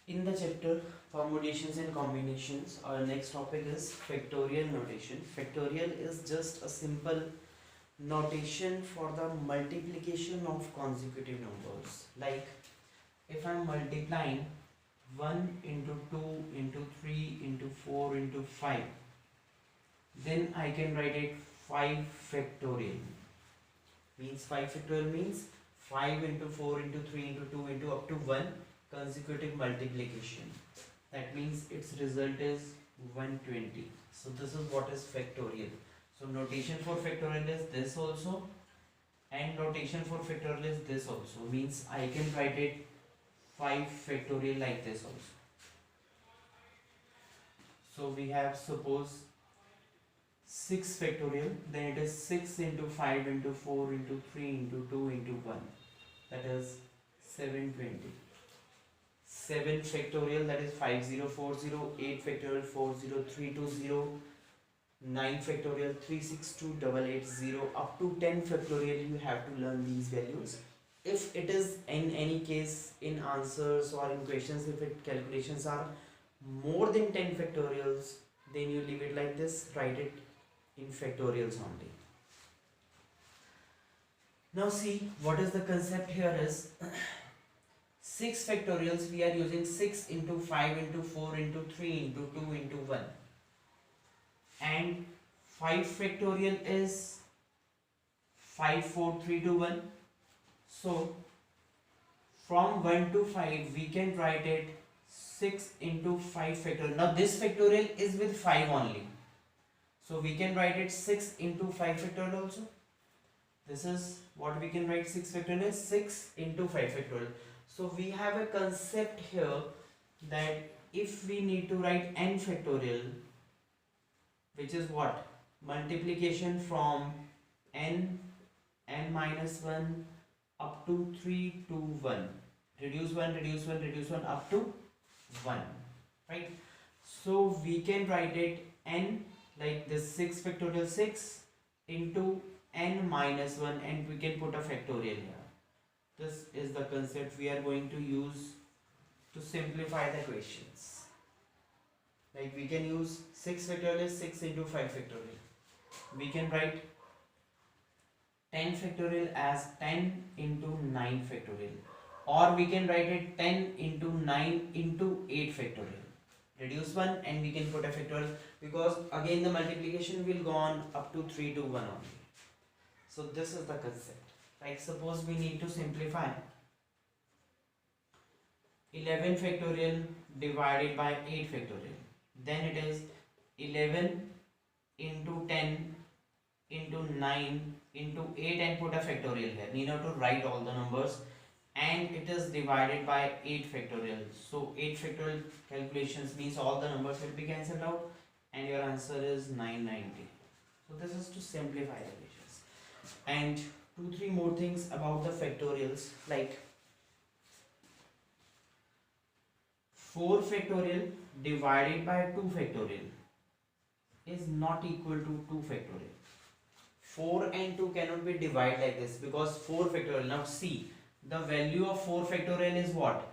In the chapter permutations and combinations, our next topic is factorial notation. Factorial is just a simple notation for the multiplication of consecutive numbers. Like if I'm multiplying 1 into 2 into 3 into 4 into 5, then I can write it 5 factorial. Means 5 factorial means 5 into 4 into 3 into 2 into up to 1 consecutive multiplication. That means its result is 120. So this is what is factorial. So notation for factorial is this also, and notation for factorial is this also. Means I can write it 5 factorial like this also. So we have suppose 6 factorial, then it is 6 into 5 into 4 into 3 into 2 into 1, that is 720. 7 factorial, that is 5040, 8 factorial 40320, 9 factorial 362880, up to 10 factorial you have to learn these values. If it is in any case in answers or in questions, if it calculations are more than 10 factorials, then you leave it like this, write it in factorials only. Now see what is the concept here is 6 factorials, we are using 6 into 5 into 4 into 3 into 2 into 1, and 5 factorial is 5 4 3 2 1. So from 1 to 5 we can write it 6 into 5 factorial. Now this factorial is with 5 only, so we can write it 6 into 5 factorial also. This is what we can write, 6 factorial is 6 into 5 factorial. So we have a concept here that if we need to write n factorial, which is what? Multiplication from n minus 1 up to 3 to 1. Reduce 1, reduce 1, reduce 1 up to 1. Right? So we can write it n like this 6 factorial 6 into n minus 1, and we can put a factorial here. This is the concept we are going to use to simplify the questions. Like we can use 6 factorial is 6 into 5 factorial. We can write 10 factorial as 10 into 9 factorial, or we can write it 10 into 9 into 8 factorial. Reduce 1 and we can put a factorial, because again the multiplication will go on up to 3 to 1 only. So this is the concept. Like suppose we need to simplify 11 factorial divided by 8 factorial, then it is 11 into 10 into 9 into 8 and put a factorial here. Need not to write all the numbers, and it is divided by 8 factorial. So 8 factorial calculations means all the numbers will be cancelled out and your answer is 990. So this is to simplify the equations. And 2-3 more things about the factorials, like 4 factorial divided by 2 factorial is not equal to 2 factorial. 4 and 2 cannot be divided like this, because 4 factorial, now see the value of 4 factorial is what?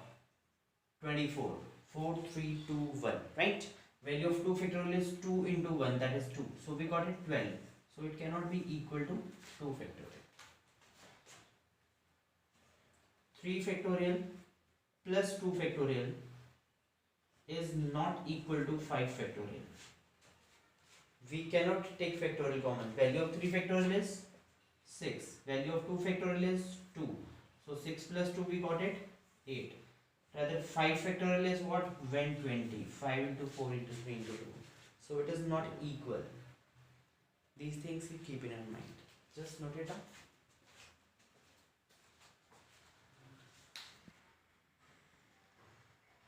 24. 4 3 2 1, right? Value of 2 factorial is 2 into 1, that is 2, so we got it 12. So it cannot be equal to 2 factorial. 3 factorial plus 2 factorial is not equal to 5 factorial. We cannot take factorial common. Value of 3 factorial is 6. Value of 2 factorial is 2. So 6 plus 2 we got it 8. Rather 5 factorial is what? 120. 5 into 4 into 3 into 2. So it is not equal. These things you keep in mind. Just note it down.